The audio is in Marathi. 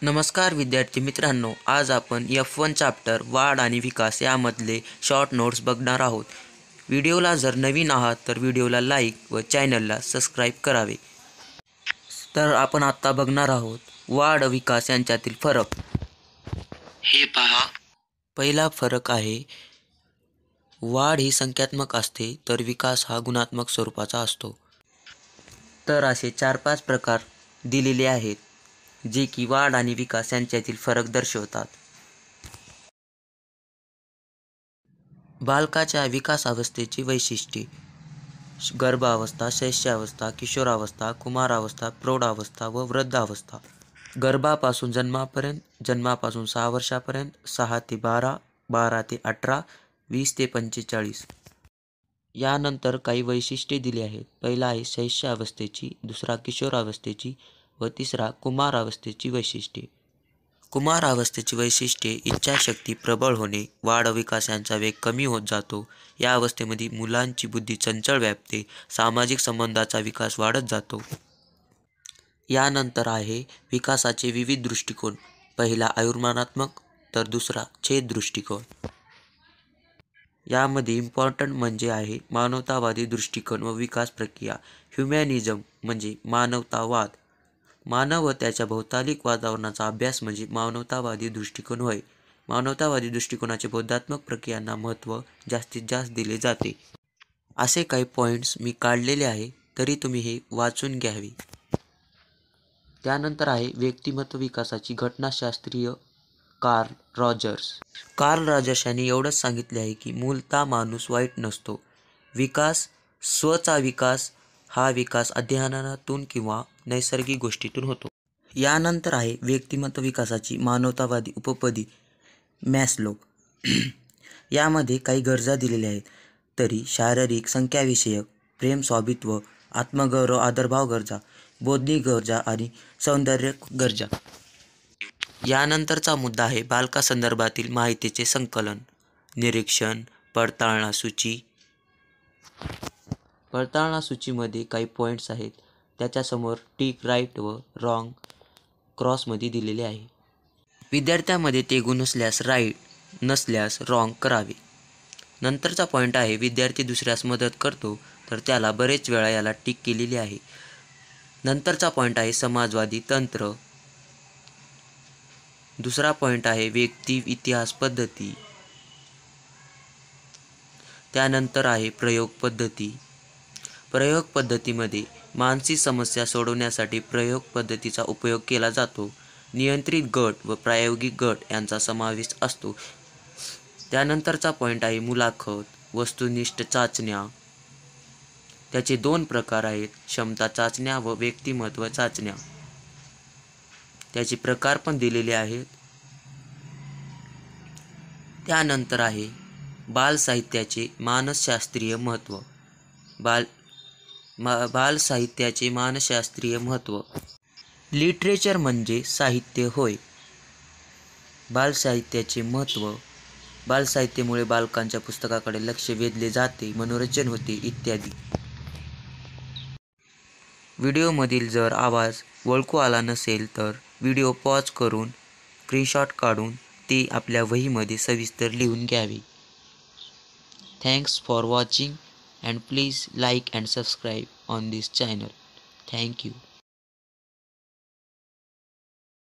नमस्कार विद्यार्थी मित्रांनो, आज आपण F1 चॅप्टर वाढ आणि विकास यामधले शॉर्ट नोट्स बघणार आहोत. व्हिडिओला जर नवीन आहात तर व्हिडिओला लाईक व चॅनलला सबस्क्राईब करावे. तर आपण आत्ता बघणार आहोत वाढ विकास यांच्यातील फरक. हे पहा, पहिला फरक आहे वाढ ही संख्यात्मक असते तर विकास हा गुणात्मक स्वरूपाचा असतो. तर असे 4-5 प्रकार दिलेले आहेत जे की वाढ आणि विकास यांच्यातील फरक दर्शवतात. बालकाच्या विकासावस्थेची वैशिष्ट्ये: गर्भावस्था, शैशवावस्था, किशोरावस्था, कुमारावस्था, प्रौढावस्था व वृद्धावस्था. गर्भापासून जन्मापर्यंत, जन्मापासून 6 वर्षापर्यंत, 6 ते 12, 12 ते 18, 20 ते 45. यानंतर काही वैशिष्ट्ये दिली आहेत. पहिला आहे शैशवावस्थेची, दुसरा किशोरावस्थेची व तिसरा कुमारावस्थेची वैशिष्ट्ये. कुमारावस्थेची वैशिष्ट्ये: इच्छाशक्ती प्रबळ होणे, वाढ विकास यांचा वेग कमी होत जातो. या अवस्थेमध्ये मुलांची बुद्धी चंचल व्यापते, सामाजिक संबंधांचा विकास वाढत जातो. यानंतर आहे विकासाचे विविध दृष्टिकोन. पहिला आयुर्मानात्मक तर दुसरा छेद दृष्टिकोन. यामध्ये इम्पॉर्टंट म्हणजे आहे मानवतावादी दृष्टिकोन व विकास प्रक्रिया. ह्युमॅनिझम म्हणजे मानवतावाद. मानव व त्याच्या भौतिक वातावरणाचा अभ्यास म्हणजे मानवतावादी दृष्टिकोन होय. मानवतावादी दृष्टिकोनाचे बौद्धात्मक प्रक्रियांना महत्त्व जास्तीत जास्त दिले जाते. असे काही पॉईंट्स मी काढलेले आहे, तरी तुम्ही हे वाचून घ्यावे. त्यानंतर आहे व्यक्तिमत्व विकासाची घटनाशास्त्रीय. Carl Rogers. कार्ल रॉजर्स यांनी एवढंच सांगितले आहे की मूलतः माणूस वाईट नसतो. विकास, स्वचा विकास हा विकास अध्ययनातून किंवा नैसर्गिक गोष्टीतून होतो. यानंतर आहे व्यक्तिमत्व विकासाची मानवतावादी उपपदी. मॅस्लो. यामध्ये काही गरजा दिलेल्या आहेत, तरी शारीरिक, संख्याविषयक, प्रेम, स्वामित्व, आत्मगौरव, आदरभाव गरजा, बौद्धिक गरजा आणि सौंदर्य गरजा. यानंतरचा मुद्दा आहे बालकासंदर्भातील माहितीचे संकलन. निरीक्षण, पडताळणा सूची. पडताळणा सूचीमध्ये काही पॉईंट्स आहेत, त्याच्यासमोर टिक राईट व रॉंग क्रॉसमध्ये दिलेले आहे. विद्यार्थ्यांमध्ये ते गुण असल्यास राईट, नसल्यास रॉंग करावे. नंतरचा पॉईंट आहे विद्यार्थी दुसऱ्यास मदत करतो तर त्याला बरेच वेळा याला टिक केलेली आहे. नंतरचा पॉईंट आहे समाजवादी तंत्र. दुसरा पॉईंट आहे व्यक्ती इतिहास पद्धती. त्यानंतर आहे प्रयोग पद्धती. प्रयोग पद्धतीमध्ये मानसिक समस्या सोडवण्यासाठी प्रयोग पद्धतीचा उपयोग केला जातो. नियंत्रित गट व प्रायोगिक गट यांचा समावेश असतो. त्यानंतरचा पॉईंट आहे मुलाखत, वस्तुनिष्ठ चाचण्या. त्याचे 2 प्रकार आहेत, क्षमता चाचण्या व व्यक्तिमत्व चाचण्या. त्याचे प्रकार पण दिलेले आहेत. त्यानंतर आहे बालसाहित्याचे मानसशास्त्रीय महत्त्व. बालसाहित्याचे मानसशास्त्रीय महत्त्व. लिटरेचर म्हणजे साहित्य होय. बालसाहित्याचे महत्त्व. बालसाहित्यामुळे बालकांच्या पुस्तकाकडे लक्ष वेधले जाते, मनोरंजन होते इत्यादी. व्हिडिओमधील जर आवाज ओळखू आला नसेल तर व्हिडिओ पॉज करून स्क्रीनशॉट काढून ते आपल्या वहीमध्ये सविस्तर लिहून घ्यावे. Thanks for watching and please like and subscribe on this channel. Thank you.